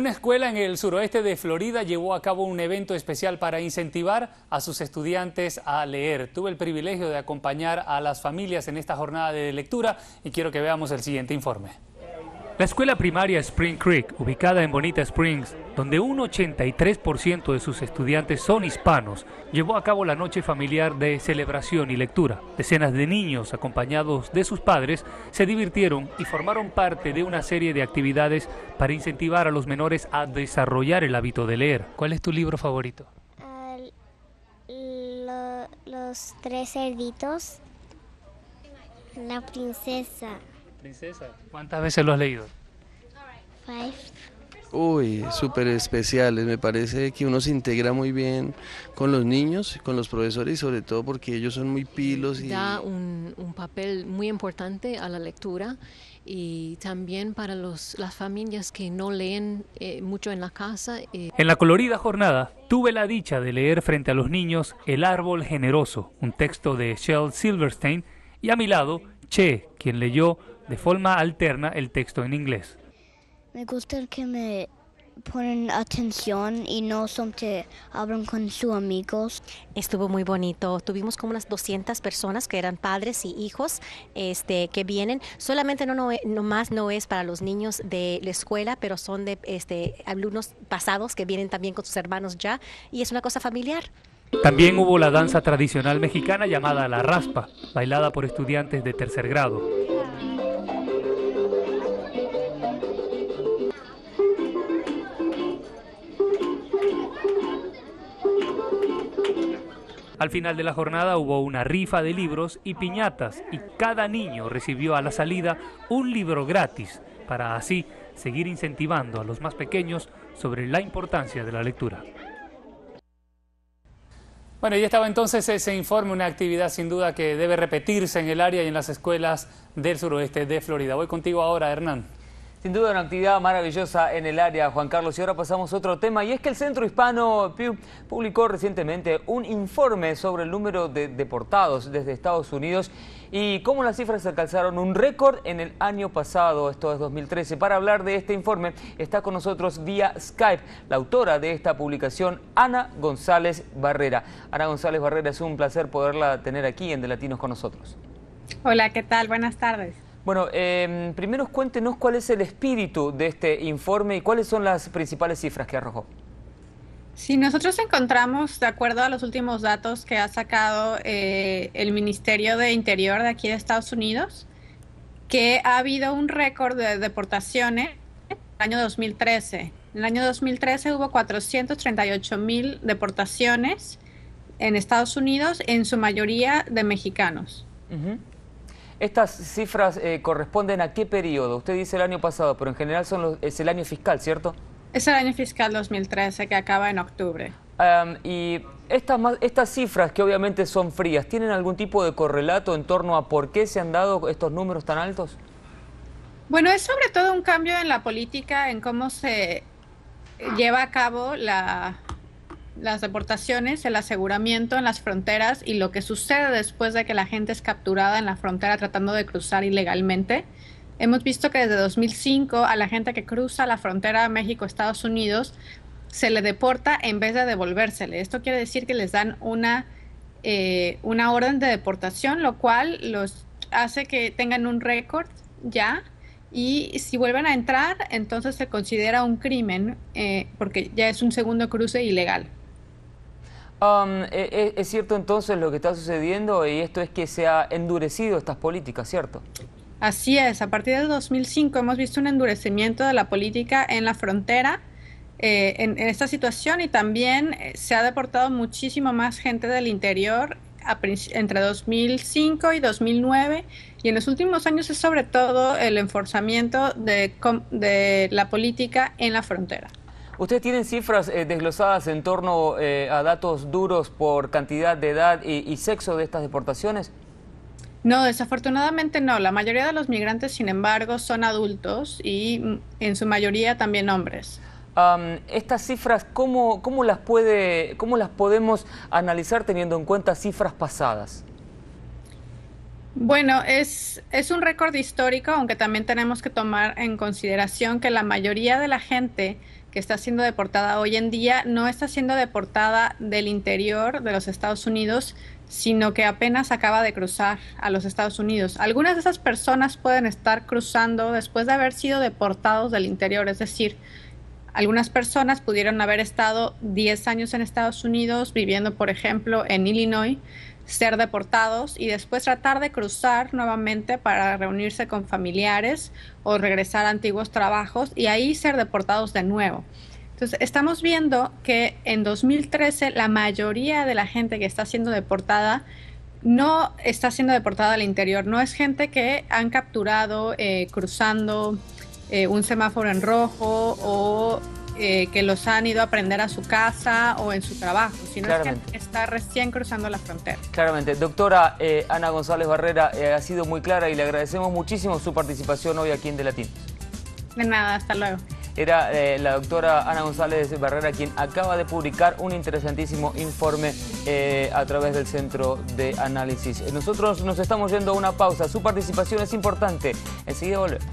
Una escuela en el suroeste de Florida llevó a cabo un evento especial para incentivar a sus estudiantes a leer. Tuve el privilegio de acompañar a las familias en esta jornada de lectura y quiero que veamos el siguiente informe. La escuela primaria Spring Creek, ubicada en Bonita Springs, donde un 83% de sus estudiantes son hispanos, llevó a cabo la noche familiar de celebración y lectura. Decenas de niños, acompañados de sus padres, se divirtieron y formaron parte de una serie de actividades para incentivar a los menores a desarrollar el hábito de leer. ¿Cuál es tu libro favorito? Los tres cerditos. La princesa. ¿Princesa? ¿Cuántas veces lo has leído? 5. Uy, súper especiales. Me parece que uno se integra muy bien con los niños, con los profesores y sobre todo porque ellos son muy pilos. Da un papel muy importante a la lectura y también para las familias que no leen mucho en la casa. En la colorida jornada tuve la dicha de leer frente a los niños El árbol generoso, un texto de Shel Silverstein, y a mi lado Che, quien leyó de forma alterna el texto en inglés. Me gusta que me ponen atención y no son que hablan con sus amigos. Estuvo muy bonito. Tuvimos como unas 200 personas que eran padres y hijos que vienen. Solamente no es para los niños de la escuela, pero son de alumnos pasados que vienen también con sus hermanos ya, y es una cosa familiar. También hubo la danza tradicional mexicana llamada la raspa, bailada por estudiantes de tercer grado. Al final de la jornada hubo una rifa de libros y piñatas y cada niño recibió a la salida un libro gratis para así seguir incentivando a los más pequeños sobre la importancia de la lectura. Bueno, ya estaba entonces ese informe, una actividad sin duda que debe repetirse en el área y en las escuelas del suroeste de Florida. Voy contigo ahora, Hernán. Sin duda una actividad maravillosa en el área, Juan Carlos. Y ahora pasamos a otro tema, y es que el Centro Hispano Pew publicó recientemente un informe sobre el número de deportados desde Estados Unidos y cómo las cifras alcanzaron un récord en el año pasado, esto es 2013. Para hablar de este informe está con nosotros vía Skype la autora de esta publicación, Ana González Barrera. Ana González Barrera, es un placer poderla tener aquí en De Latinos con nosotros. Hola, ¿qué tal? Buenas tardes. Bueno, primero cuéntenos cuál es el espíritu de este informe y cuáles son las principales cifras que arrojó. Sí, nosotros encontramos, de acuerdo a los últimos datos que ha sacado el Ministerio de Interior de aquí de Estados Unidos, que ha habido un récord de deportaciones en el año 2013. En el año 2013 hubo 438,000 deportaciones en Estados Unidos, en su mayoría de mexicanos. Estas cifras corresponden a qué periodo? Usted dice el año pasado, pero en general es el año fiscal, ¿cierto? Es el año fiscal 2013 que acaba en octubre. Y estas cifras, que obviamente son frías, ¿tienen algún tipo de correlato en torno a por qué se han dado estos números tan altos? Bueno, es sobre todo un cambio en la política, en cómo se lleva a cabo las deportaciones, el aseguramiento en las fronteras y lo que sucede después de que la gente es capturada en la frontera tratando de cruzar ilegalmente. Hemos visto que desde 2005 a la gente que cruza la frontera México-Estados Unidos se le deporta en vez de devolvérsele. Esto quiere decir que les dan una orden de deportación, lo cual los hace que tengan un récord ya, y si vuelven a entrar, entonces se considera un crimen porque ya es un segundo cruce ilegal. Es cierto entonces lo que está sucediendo, y esto es que se ha endurecido estas políticas, ¿cierto? Así es, a partir del 2005 hemos visto un endurecimiento de la política en la frontera en esta situación, y también se ha deportado muchísimo más gente del interior entre 2005 y 2009, y en los últimos años es sobre todo el enforzamiento de la política en la frontera. ¿Ustedes tienen cifras desglosadas en torno a datos duros por cantidad de edad y sexo de estas deportaciones? No, desafortunadamente no. La mayoría de los migrantes, sin embargo, son adultos y en su mayoría también hombres. Estas cifras, ¿cómo las podemos analizar teniendo en cuenta cifras pasadas? Bueno, es un récord histórico, aunque también tenemos que tomar en consideración que la mayoría de la gente que está siendo deportada hoy en día no está siendo deportada del interior de los Estados Unidos, sino que apenas acaba de cruzar a los Estados Unidos. Algunas de esas personas pueden estar cruzando después de haber sido deportados del interior, es decir, algunas personas pudieron haber estado 10 años en Estados Unidos, viviendo, por ejemplo, en Illinois, ser deportados y después tratar de cruzar nuevamente para reunirse con familiares o regresar a antiguos trabajos y ahí ser deportados de nuevo. Entonces, estamos viendo que en 2013 la mayoría de la gente que está siendo deportada no está siendo deportada al interior, no es gente que han capturado cruzando un semáforo en rojo o que los han ido a prender a su casa o en su trabajo, sino es que está recién cruzando la frontera. Claramente. Doctora Ana González Barrera, ha sido muy clara y le agradecemos muchísimo su participación hoy aquí en De Latinos. De nada, hasta luego. Era la doctora Ana González Barrera quien acaba de publicar un interesantísimo informe a través del Centro de Análisis. Nosotros nos estamos yendo a una pausa. Su participación es importante. Enseguida volvemos.